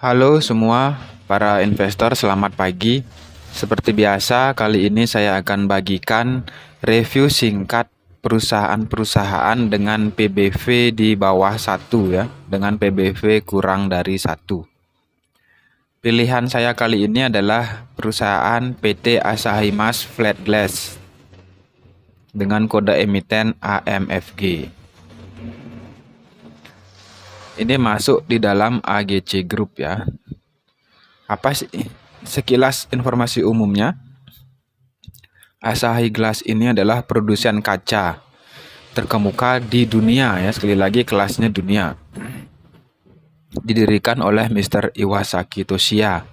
Halo semua para investor, selamat pagi. Seperti biasa, kali ini saya akan bagikan review singkat perusahaan-perusahaan dengan PBV di bawah 1 ya, dengan PBV kurang dari 1. Pilihan saya kali ini adalah perusahaan PT Asahi Mas Flat Glass dengan kode emiten AMFG. Ini masuk di dalam AGC Group ya. Apa sih sekilas informasi umumnya? Asahi Glass ini adalah produsen kaca terkemuka di dunia ya, sekali lagi kelasnya dunia. Didirikan oleh Mr. Iwasaki Toshiya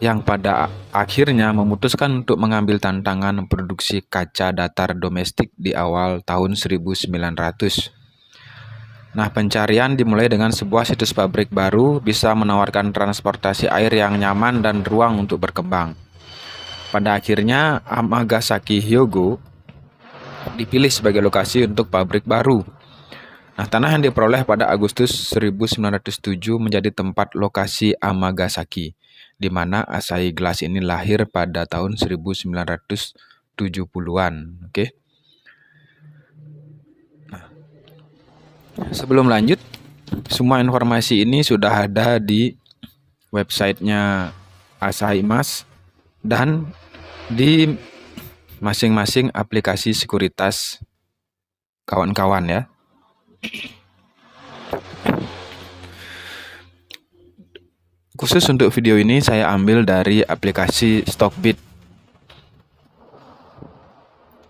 yang pada akhirnya memutuskan untuk mengambil tantangan produksi kaca datar domestik di awal tahun 1900. Nah, pencarian dimulai dengan sebuah situs pabrik baru bisa menawarkan transportasi air yang nyaman dan ruang untuk berkembang. Pada akhirnya, Amagasaki Hyogo dipilih sebagai lokasi untuk pabrik baru. Nah, tanah yang diperoleh pada Agustus 1907 menjadi tempat lokasi Amagasaki, di mana Asahi Glass ini lahir pada tahun 1970-an. Oke. Sebelum lanjut, semua informasi ini sudah ada di websitenya Asahi Mas dan di masing-masing aplikasi sekuritas kawan-kawan ya. Khusus untuk video ini saya ambil dari aplikasi Stockbit.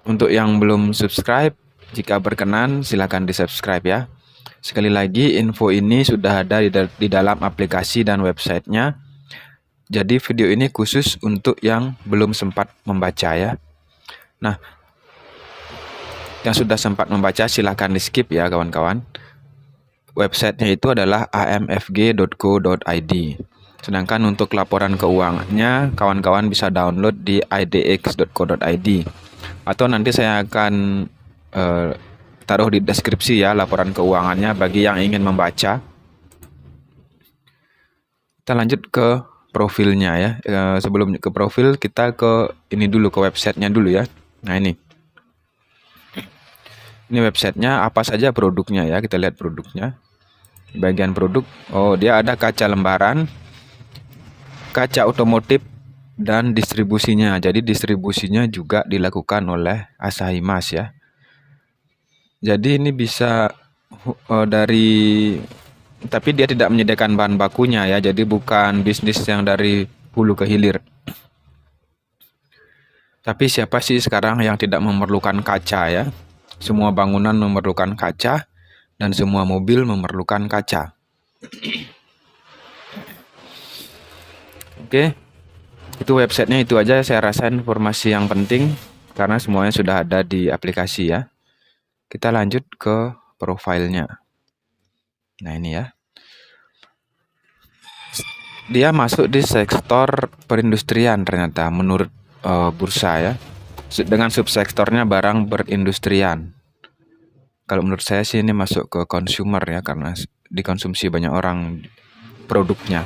Untuk yang belum subscribe, jika berkenan silakan di-subscribe ya. Sekali lagi, info ini sudah ada di dalam aplikasi dan websitenya. Jadi video ini khusus untuk yang belum sempat membaca ya. Nah, yang sudah sempat membaca silahkan di skip ya kawan-kawan. Websitenya itu adalah amfg.co.id. Sedangkan untuk laporan keuangannya, kawan-kawan bisa download di idx.co.id. Atau nanti saya akan taruh di deskripsi ya laporan keuangannya bagi yang ingin membaca. Kita lanjut ke profilnya ya. Sebelum ke profil, kita ke ini dulu, ke websitenya dulu ya. Nah, ini websitenya, apa saja produknya ya. Kita lihat produknya. Bagian produk, dia ada kaca lembaran, kaca otomotif, dan distribusinya. Jadi distribusinya juga dilakukan oleh Asahi Mas ya. Jadi ini bisa tapi dia tidak menyediakan bahan bakunya ya. Jadi bukan bisnis yang dari hulu ke hilir. Tapi siapa sih sekarang yang tidak memerlukan kaca ya? Semua bangunan memerlukan kaca dan semua mobil memerlukan kaca. Oke. Itu websitenya, itu aja saya rasa informasi yang penting karena semuanya sudah ada di aplikasi ya. Kita lanjut ke profilnya. Nah, ini ya. Dia masuk di sektor perindustrian ternyata menurut bursa ya. Dengan subsektornya barang perindustrian. Kalau menurut saya sih ini masuk ke consumer ya, karena dikonsumsi banyak orang produknya.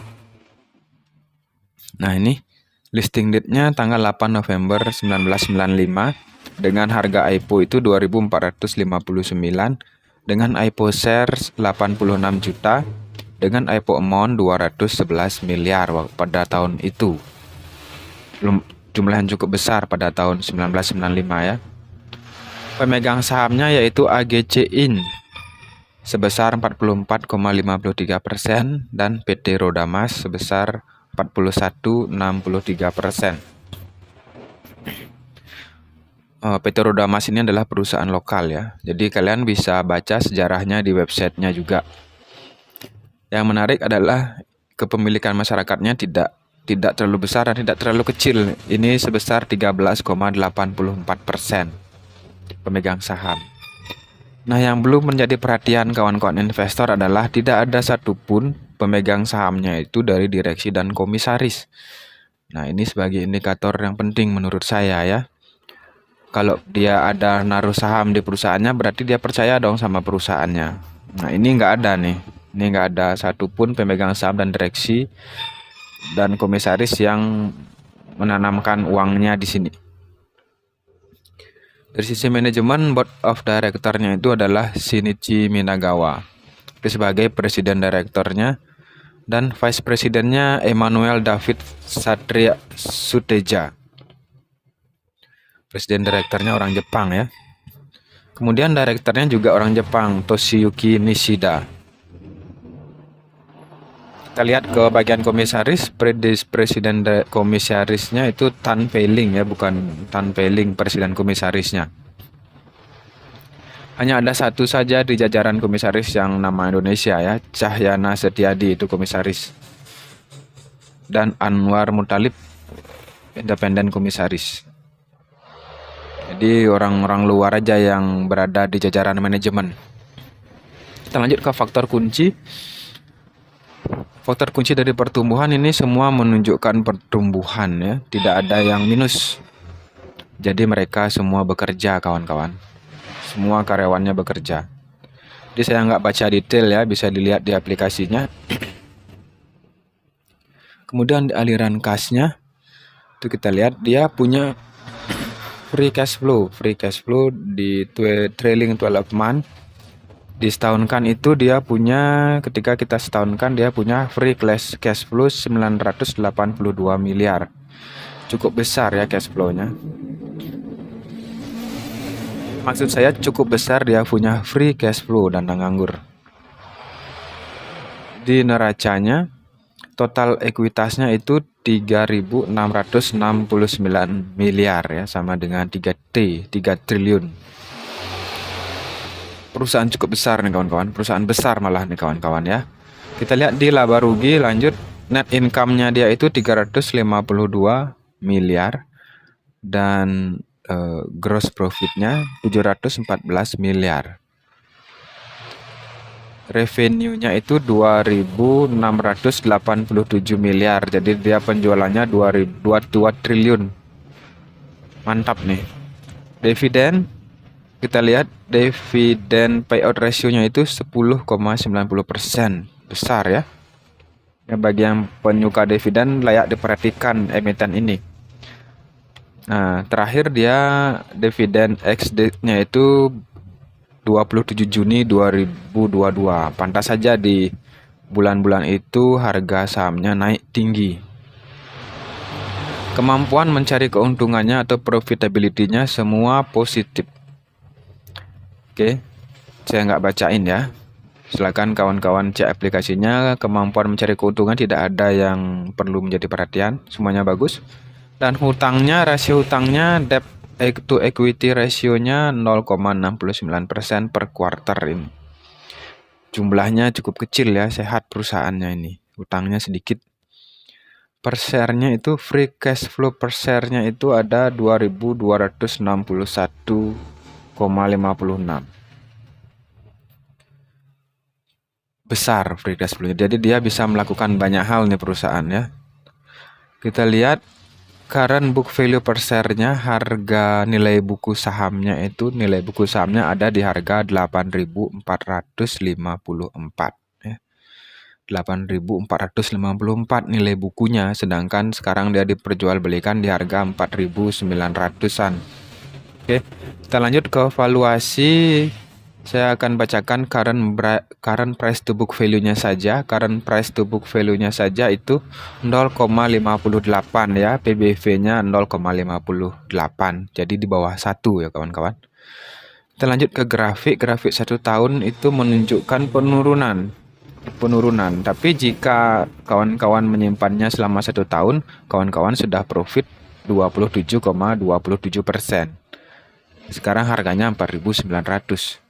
Nah, ini listing date-nya tanggal 8 November 1995 dengan harga IPO itu 2.459, dengan IPO shares 86 juta, dengan IPO amount 211 miliar pada tahun itu. Jumlah yang cukup besar pada tahun 1995 ya. Pemegang sahamnya yaitu AGC In sebesar 44,53% dan PT Rodamas sebesar 41,63%. PT Rodamas ini adalah perusahaan lokal ya. Jadi kalian bisa baca sejarahnya di websitenya juga. Yang menarik adalah kepemilikan masyarakatnya tidak terlalu besar dan tidak terlalu kecil. Ini sebesar 13,84% pemegang saham. Nah, yang belum menjadi perhatian kawan-kawan investor adalah tidak ada satupun pemegang sahamnya itu dari direksi dan komisaris. Nah, ini sebagai indikator yang penting menurut saya ya. Kalau dia ada naruh saham di perusahaannya, berarti dia percaya dong sama perusahaannya. Nah, ini nggak ada nih. Ini nggak ada satupun pemegang saham dan direksi dan komisaris yang menanamkan uangnya di sini. Dari sisi manajemen, board of director-nya itu adalah Shinichi Minagawa. Dia sebagai presiden direkturnya, dan vice presidennya Emmanuel David Satria Suteja. Presiden direkturnya orang Jepang ya. Kemudian direkturnya juga orang Jepang, Toshiyuki Nishida. Kita lihat ke bagian komisaris, presiden komisarisnya itu Tan Peiling ya, bukan Tan Peiling presiden komisarisnya. Hanya ada satu saja di jajaran komisaris yang nama Indonesia ya, Cahyana Setiadi itu komisaris. Dan Anwar Muttalib independen komisaris. Jadi orang-orang luar aja yang berada di jajaran manajemen. Kita lanjut ke faktor kunci. Faktor kunci dari pertumbuhan ini semua menunjukkan pertumbuhan ya, tidak ada yang minus. Jadi mereka semua bekerja kawan-kawan. Semua karyawannya bekerja. Jadi saya nggak baca detail ya, bisa dilihat di aplikasinya. Kemudian di aliran kasnya, itu kita lihat dia punya free cash flow di trailing 12 month. Di setahunkan itu dia punya, ketika kita setahunkan dia punya free cash flow 982 miliar. Cukup besar ya cash flow-nya. Maksud saya cukup besar dia punya free cash flow dan nganggur. Di neracanya total ekuitasnya itu 3.669 miliar ya, sama dengan 3 triliun. Perusahaan cukup besar nih kawan-kawan, perusahaan besar malah nih kawan-kawan ya. Kita lihat di laba rugi, lanjut net income-nya dia itu 352 miliar dan gross profit-nya 714 miliar. Revenue-nya itu 2.687 miliar, jadi dia penjualannya 2 triliun. Mantap nih. Dividen, kita lihat dividen payout ratio-nya itu 10,90%. Besar ya. Bagi yang penyuka dividen layak diperhatikan emiten ini. Nah, terakhir dia dividen ex-date-nya itu 27 Juni 2022. Pantas saja di bulan-bulan itu harga sahamnya naik tinggi. Kemampuan mencari keuntungannya atau profitability-nya semua positif. Oke, saya nggak bacain ya. Silakan kawan-kawan cek aplikasinya. Kemampuan mencari keuntungan tidak ada yang perlu menjadi perhatian. Semuanya bagus. Dan hutangnya, rasio hutangnya, debt to equity ratio-nya 0,69% per quarter ini. Jumlahnya cukup kecil ya, sehat perusahaannya ini. Hutangnya sedikit. Per share-nya itu free cash flow per share-nya itu ada 2.261,56. Besar free cash flow-nya. Jadi dia bisa melakukan banyak hal nih perusahaan ya. Kita lihat current book value per share-nya, harga nilai buku sahamnya itu, nilai buku sahamnya ada di harga 8.454 ya. 8.454 nilai bukunya, sedangkan sekarang dia diperjualbelikan di harga 4.900-an. Oke, kita lanjut ke valuasi. Saya akan bacakan current price to book value-nya saja. Current price to book value-nya saja itu 0,58 ya. PBV-nya 0,58. Jadi di bawah 1 ya kawan-kawan. Kita lanjut ke grafik. Grafik 1 tahun itu menunjukkan penurunan. Tapi jika kawan-kawan menyimpannya selama 1 tahun, kawan-kawan sudah profit 27,27%. Sekarang harganya 4.900.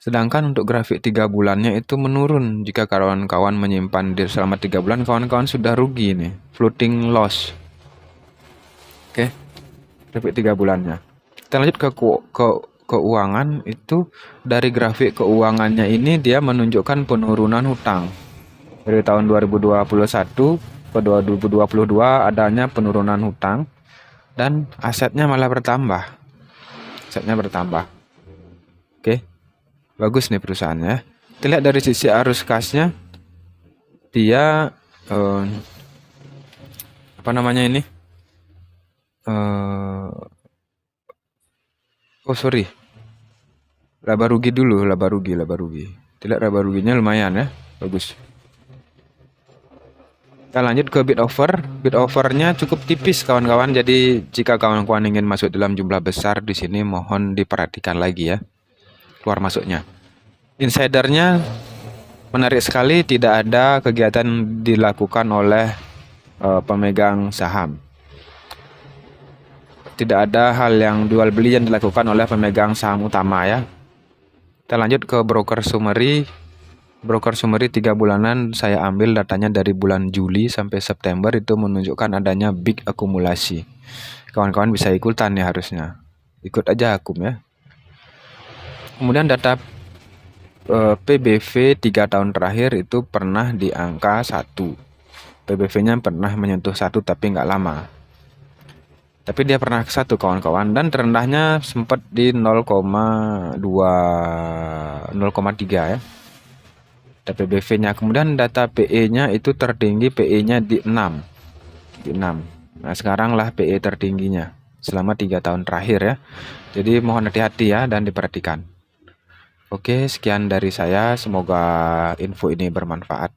Sedangkan untuk grafik 3 bulannya itu menurun. Jika kawan-kawan menyimpan selama 3 bulan, kawan-kawan sudah rugi nih, floating loss. Oke, grafik 3 bulannya. Kita lanjut ke keuangan. Itu dari grafik keuangannya ini dia menunjukkan penurunan hutang. Dari tahun 2021 ke 2022 adanya penurunan hutang dan asetnya malah bertambah. Oke. Bagus nih perusahaannya. Kita lihat dari sisi arus kasnya, dia apa namanya ini? Oh sorry, laba rugi dulu, laba rugi. Kita lihat laba ruginya lumayan ya, bagus. Kita lanjut ke bid offer. Bid offernya cukup tipis kawan-kawan. Jadi jika kawan-kawan ingin masuk dalam jumlah besar di sini, mohon diperhatikan lagi ya keluar masuknya. Insidernya menarik sekali, tidak ada kegiatan dilakukan oleh pemegang saham. Tidak ada hal yang jual beli yang dilakukan oleh pemegang saham utama ya. Kita lanjut ke broker summary. Broker summary 3 bulanan, saya ambil datanya dari bulan Juli sampai September, itu menunjukkan adanya big akumulasi. Kawan-kawan bisa ikutan ya harusnya. Ikut aja akum ya. Kemudian data PBV 3 tahun terakhir itu pernah di angka 1. PBV-nya pernah menyentuh 1 tapi nggak lama. Tapi dia pernah ke 1 kawan-kawan, dan terendahnya sempat di 0,2 0,3 ya. Data PBV-nya. Kemudian data PE-nya itu tertinggi, PE-nya di 6. Nah, sekarang lah PE tertingginya selama 3 tahun terakhir ya. Jadi mohon hati-hati ya dan diperhatikan. Oke, sekian dari saya. Semoga info ini bermanfaat.